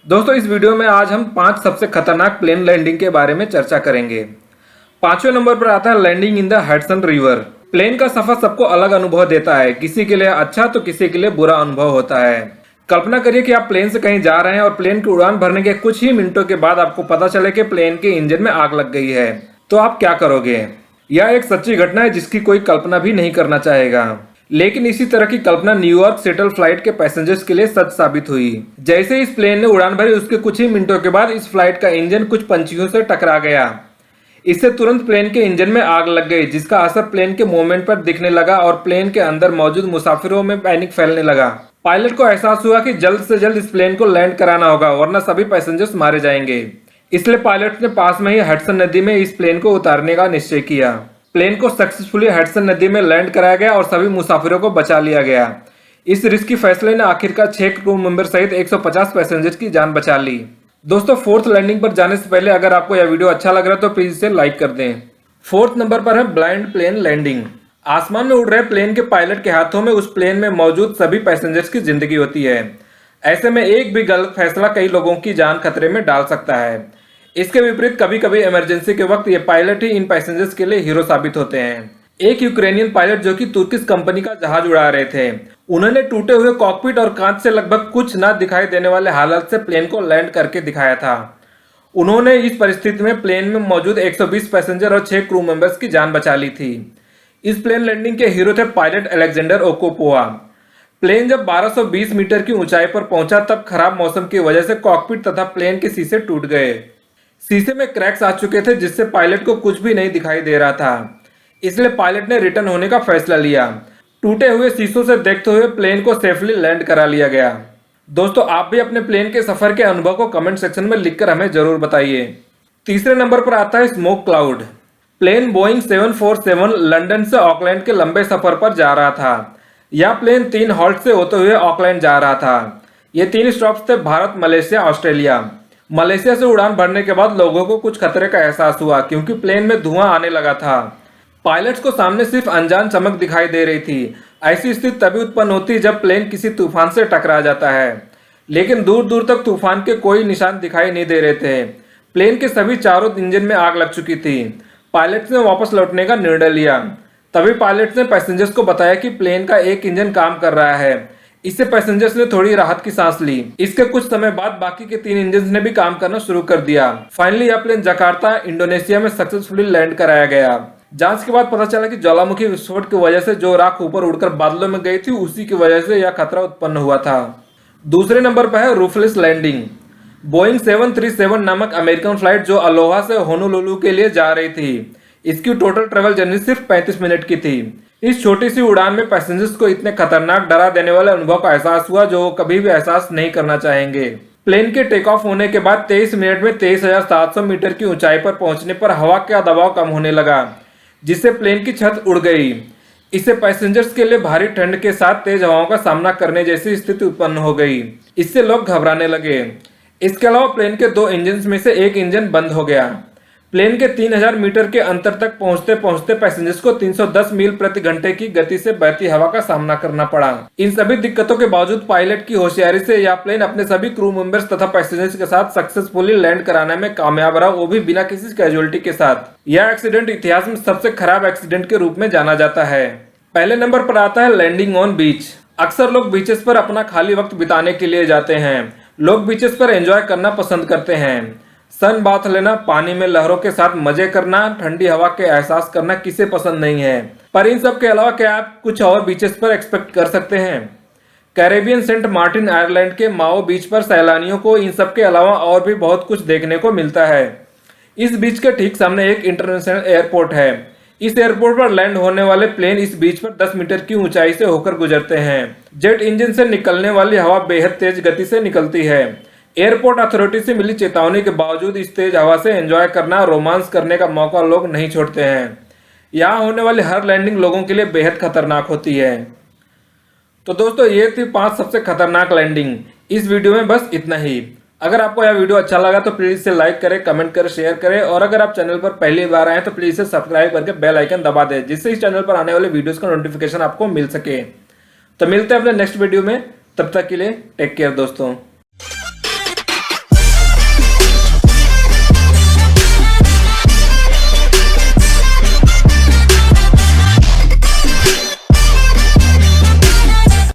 दोस्तों इस वीडियो में आज हम 5 सबसे खतरनाक प्लेन लैंडिंग के बारे में चर्चा करेंगे। 5वें नंबर पर आता है landing in the Hudson River. Plane का सफर सबको अलग अनुभव देता है, किसी के लिए अच्छा तो किसी के लिए बुरा अनुभव होता है। कल्पना करिए कि आप प्लेन से कहीं जा रहे हैं और प्लेन की उड़ान भरने के कुछ ही मिनटों के बाद आपको पता चले कि प्लेन के इंजन में आग लग गई है, तो आप क्या करोगे? यह एक सच्ची घटना है जिसकी कोई कल्पना भी नहीं करना चाहेगा। लेकिन इसी तरह की कल्पना न्यूयॉर्क सेटल फ्लाइट के पैसेंजर्स के लिए सच साबित हुई। जैसे इस प्लेन ने उड़ान भरी उसके कुछ ही मिनटों के बाद इस फ्लाइट का इंजन कुछ पंछियों से टकरा गया। इससे तुरंत प्लेन के इंजन में आग लग गई, जिसका असर प्लेन के मूवमेंट पर दिखने लगा और प्लेन के अंदर मौजूद मुसाफिरों में पैनिक फैलने लगा। पायलट को एहसास हुआ कि जल्द से जल्द इस प्लेन को लैंड कराना होगा, वरना सभी पैसेंजर्स मारे जाएंगे। इसलिए पायलट ने पास में ही हडसन नदी में इस प्लेन को उतारने का निश्चय किया। प्लेन को सक्सेसफुली हडसन नदी में लैंड कराया गया और सभी मुसाफिरों को बचा लिया गया। इस रिस्की फैसले ने आखिरकार 6 क्रू मेंबर सहित 150 पैसेंजर्स की जान बचा ली। दोस्तों फोर्थ लैंडिंग पर जाने से पहले अगर आपको यह वीडियो अच्छा लग रहा है तो प्लीज इसे लाइक कर दें। फोर्थ नंबर पर है ब्लाइंड प्लेन लैंडिंग। आसमान में उड़ रहे प्लेन के पायलट के हाथों में उस प्लेन में मौजूद सभी पैसेंजर्स की जिंदगी होती है। ऐसे में एक भी गलत फैसला कई लोगों की जान खतरे में डाल सकता है। इसके विपरीत कभी कभी इमरजेंसी के वक्त ये पायलट ही इन पैसेंजर्स के लिए हीरो साबित होते हैं। एक यूक्रेनियन पायलट जो कि तुर्किश कंपनी का जहाज उड़ा रहे थे, उन्होंने टूटे हुए कॉकपिट और कांच से लगभग कुछ न दिखाई देने वाले हालत से प्लेन को लैंड करके दिखाया था। उन्होंने इस परिस्थिति में प्लेन में मौजूद 120 पैसेंजर और 6 क्रू मेंबर्स की जान बचा ली थी। इस प्लेन लैंडिंग के हीरो थे पायलट अलेक्जेंडर ओकोपोवा। प्लेन जब 1220 मीटर की ऊंचाई पर पहुंचा तब खराब मौसम की वजह से कॉकपिट तथा प्लेन के शीशे टूट गए। शीशे में क्रैक्स आ चुके थे जिससे पायलट को कुछ भी नहीं दिखाई दे रहा था। इसलिए पायलट ने रिटर्न होने का फैसला लिया। टूटे हुए शीशों से देखते हुए प्लेन को सेफली लैंड करा लिया गया। दोस्तों आप भी अपने प्लेन के सफर के अनुभव को कमेंट सेक्शन में लिखकर हमें जरूर बताइए। तीसरे नंबर पर आता है smoke cloud. Plane Boeing 747 London से ऑकलैंड के लंबे सफर पर जा रहा था। यह प्लेन 3 हॉल्ट से होते हुए ऑकलैंड जा रहा था। ये 3 स्टॉप्स थे भारत, मलेशिया, ऑस्ट्रेलिया। मलेशिया से उड़ान भरने के बाद लोगों को कुछ खतरे का एहसास हुआ क्योंकि प्लेन में धुआं आने लगा था। पायलट्स को सामने सिर्फ अनजान चमक दिखाई दे रही थी। ऐसी स्थिति तभी उत्पन्न होती जब प्लेन किसी तूफान से टकरा जाता है, लेकिन दूर दूर तक तूफान के कोई निशान दिखाई नहीं दे रहे थे। प्लेन के सभी चारों इंजन में आग लग चुकी थी। पायलट्स ने वापस लौटने का निर्णय लिया। तभी पायलट्स ने पैसेंजर्स को बताया कि प्लेन का एक इंजन काम कर रहा है। इससे पैसेंजर्स ने थोड़ी राहत की सांस ली। इसके कुछ समय बाद बाकी के 3 इंजन ने भी काम करना शुरू कर दिया। फाइनली यह प्लेन जकार्ता, इंडोनेशिया में सक्सेसफुली लैंड कराया गया। जांच के बाद पता चला कि ज्वालामुखी विस्फोट की वजह से जो राख ऊपर उड़कर बादलों में गई थी उसी की वजह से यह खतरा उत्पन्न हुआ था। दूसरे नंबर पर है रूफलेस लैंडिंग। बोइंग 737 नामक अमेरिकन फ्लाइट जो अलोहा से होनोलुलु के लिए जा रही थी, इसकी टोटल ट्रेवल जर्नी सिर्फ 35 मिनट की थी। इस छोटी सी उड़ान में पैसेंजर्स को इतने खतरनाक, डरा देने वाले अनुभव का एहसास हुआ जो वो कभी भी एहसास नहीं करना चाहेंगे। प्लेन के टेक ऑफ होने के बाद 23 मिनट में 23,700 मीटर की ऊंचाई पर पहुंचने पर हवा का दबाव कम होने लगा, जिससे प्लेन की छत उड़ गई। इससे पैसेंजर्स के लिए भारी ठंड के साथ तेज हवाओं का सामना करने जैसी स्थिति उत्पन्न हो गई। इससे लोग घबराने लगे। इसके अलावा प्लेन के 2 इंजन में से एक इंजन बंद हो गया। प्लेन के 3000 मीटर के अंतर तक पहुंचते पहुंचते पैसेंजर्स को 310 मील प्रति घंटे की गति से बहती हवा का सामना करना पड़ा। इन सभी दिक्कतों के बावजूद पायलट की होशियारी से यह प्लेन अपने सभी क्रू मेंबर्स तथा पैसेंजर्स के साथ सक्सेसफुली लैंड कराने में कामयाब रहा, वो भी बिना किसी कैजुअलिटी के साथ। यह एक्सीडेंट इतिहास में सबसे खराब एक्सीडेंट के रूप में जाना जाता है। पहले नंबर पर आता है लैंडिंग ऑन बीच। अक्सर लोग बीचेस पर अपना खाली वक्त बिताने के लिए जाते हैं। लोग बीचेस पर एंजॉय करना पसंद करते हैं। सन बाथ लेना, पानी में लहरों के साथ मजे करना, ठंडी हवा के एहसास करना किसे पसंद नहीं है। पर इन सब के अलावा क्या आप कुछ और बीचेस पर एक्सपेक्ट कर सकते हैं? कैरेबियन सेंट मार्टिन आयरलैंड के माओ बीच पर सैलानियों को इन सब के अलावा और भी बहुत कुछ देखने को मिलता है। इस बीच के ठीक सामने एक इंटरनेशनल एयरपोर्ट है। इस एयरपोर्ट पर लैंड होने वाले प्लेन इस बीच पर 10 मीटर की ऊंचाई से होकर गुजरते हैं। जेट इंजन से निकलने वाली हवा बेहद तेज गति से निकलती है। एयरपोर्ट अथॉरिटी से मिली चेतावनी के बावजूद इस तेज हवा से एंजॉय करना, रोमांस करने का मौका लोग नहीं छोड़ते हैं। यहाँ होने वाली हर लैंडिंग लोगों के लिए बेहद खतरनाक होती है। तो दोस्तों ये थी 5 सबसे खतरनाक लैंडिंग। इस वीडियो में बस इतना ही। अगर आपको यह वीडियो अच्छा लगा तो प्लीज इसे लाइक करें, कमेंट करें, शेयर करें और अगर आप चैनल पर पहली बार आए तो प्लीज इसे सब्सक्राइब करके बेल आइकन दबा दें, जिससे इस चैनल पर आने वाले वीडियोस का नोटिफिकेशन आपको मिल सके। तो मिलते हैं अपने नेक्स्ट वीडियो में, तब तक के लिए टेक केयर दोस्तों।